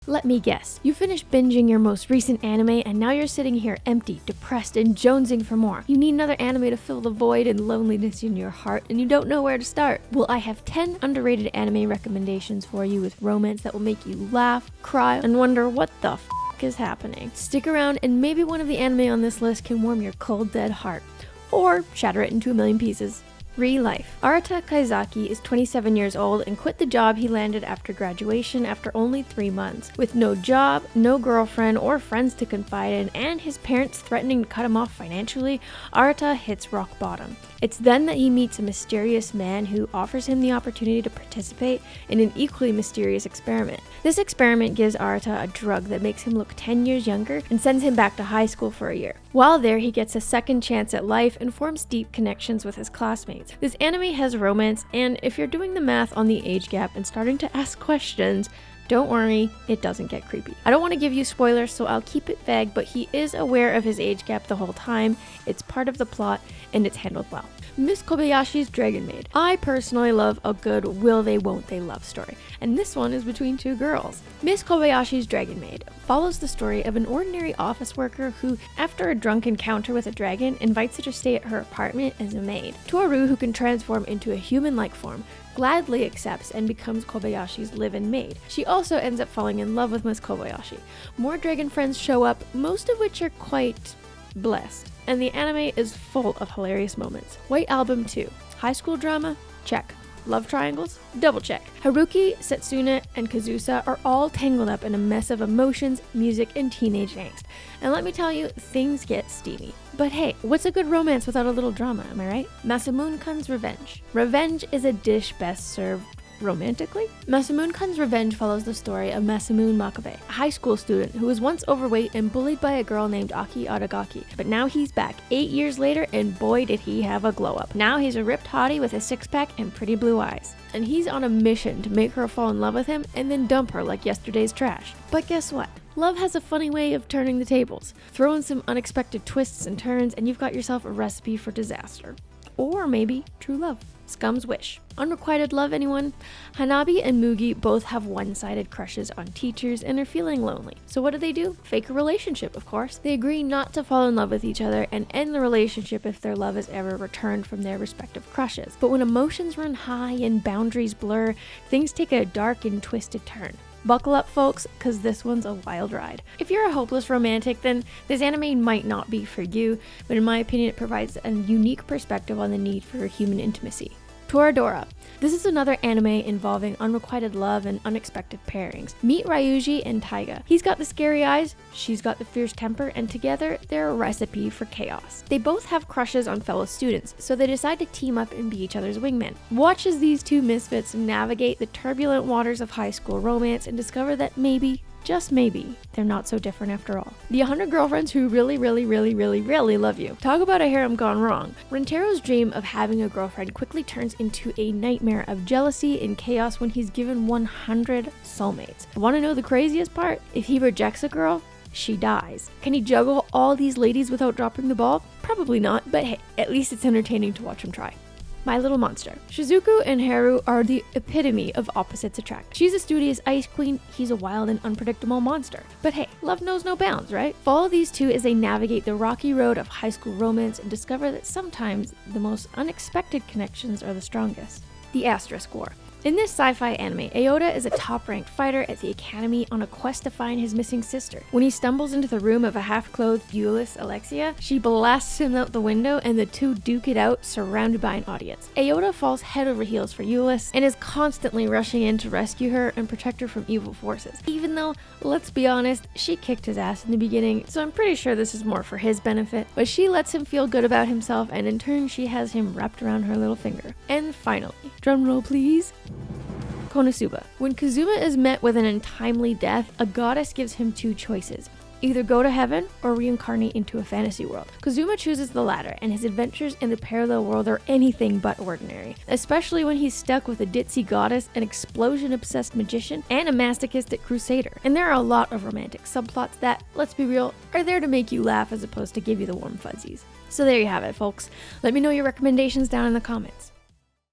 Let me guess, you finished binging your most recent anime and now you're sitting here empty, depressed, and jonesing for more. You need another anime to fill the void and loneliness in your heart and you don't know where to start. Well, I have 10 underrated anime recommendations for you with romance that will make you laugh, cry, and wonder what the f is happening. Stick around and maybe one of the anime on this list can warm your cold dead heart. Or shatter it into a million pieces. Re-life. Arata Kaizaki is 27 years old and quit the job he landed after graduation after only 3 months. With no job, no girlfriend or friends to confide in, and his parents threatening to cut him off financially, Arata hits rock bottom. It's then that he meets a mysterious man who offers him the opportunity to participate in an equally mysterious experiment. This experiment gives Arata a drug that makes him look 10 years younger and sends him back to high school for a year. While there, he gets a second chance at life and forms deep connections with his classmates. This anime has romance, and if you're doing the math on the age gap and starting to ask questions, don't worry, it doesn't get creepy. I don't want to give you spoilers, so I'll keep it vague, but he is aware of his age gap the whole time. It's part of the plot, and it's handled well. Miss Kobayashi's Dragon Maid. I personally love a good will they won't they love story, and this one is between two girls. Miss Kobayashi's Dragon Maid follows the story of an ordinary office worker who, after a drunk encounter with a dragon, invites her to stay at her apartment as a maid. Toru, who can transform into a human-like form, gladly accepts and becomes Kobayashi's live-in maid. She also ends up falling in love with Miss Kobayashi. More dragon friends show up, most of which are quite blessed, and the anime is full of hilarious moments. White Album 2. High school drama? Check. Love triangles? Double check. Haruki, Setsuna, and Kazusa are all tangled up in a mess of emotions, music, and teenage angst. And let me tell you, things get steamy. But hey, what's a good romance without a little drama, am I right? Mamon Ks Revenge. Revenge is a dish best served romantically? Mamon Ks Revenge follows the story of Masamune Makabe, a high school student who was once overweight and bullied by a girl named Aki Adagaki. But now he's back 8 years later, and boy did he have a glow up. Now he's a ripped hottie with a six-pack and pretty blue eyes. And he's on a mission to make her fall in love with him and then dump her like yesterday's trash. But guess what? Love has a funny way of turning the tables. Throw in some unexpected twists and turns and you've got yourself a recipe for disaster. Or maybe true love. Scum's Wish. Unrequited love, anyone? Hanabi and Mugi both have one-sided crushes on teachers and are feeling lonely. So what do? Fake a relationship, of course. They agree not to fall in love with each other and end the relationship if their love is ever returned from their respective crushes. But when emotions run high and boundaries blur, things take a dark and twisted turn. Buckle up, folks, because this one's a wild ride. If you're a hopeless romantic, then this anime might not be for you, but in my opinion, it provides a unique perspective on the need for human intimacy. Tadora. This is another anime involving unrequited love and unexpected pairings. Meet Ryuji and Taiga. He's got the scary eyes, she's got the fierce temper, and together they're a recipe for chaos. They both have crushes on fellow students, so they decide to team up and be each other's wingmen. Watch as these two misfits navigate the turbulent waters of high school romance and discover that maybe, just maybe, they're not so different after all. The 100 girlfriends who really love you. Talk about a harem gone wrong. Rentero's dream of having a girlfriend quickly turns into a nightmare of jealousy and chaos when he's given 100 soulmates. Want to know the craziest part? If he rejects a girl, she dies. Can he juggle all these ladies without dropping the ball? Probably not, but hey, at least it's entertaining to watch him try. My Little Monster. Shizuku and Haru are the epitome of opposites attract. She's a studious ice queen, he's a wild and unpredictable monster. But hey, love knows no bounds, right? Follow these two as they navigate the rocky road of high school romance and discover that sometimes the most unexpected connections are the strongest. The Asteris Score. In this sci-fi anime, Aota is a top-ranked fighter at the academy on a quest to find his missing sister. When he stumbles into the room of a half-clothed Euless Alexia, she blasts him out the window and the two duke it out, surrounded by an audience. Aota falls head over heels for Euless and is constantly rushing in to rescue her and protect her from evil forces. Even though, let's be honest, she kicked his ass in the beginning, so I'm pretty sure this is more for his benefit, but she lets him feel good about himself and in turn she has him wrapped around her little finger. And finally, drumroll please, Konosuba. When Kazuma is met with an untimely death, a goddess gives him two choices. Either go to heaven or reincarnate into a fantasy world. Kazuma chooses the latter, and his adventures in the parallel world are anything but ordinary, especially when he's stuck with a ditzy goddess, an explosion-obsessed magician, and a masochistic crusader. And there are a lot of romantic subplots that, let's be real, are there to make you laugh as opposed to give you the warm fuzzies. So there you have it, folks. Let me know your recommendations down in the comments.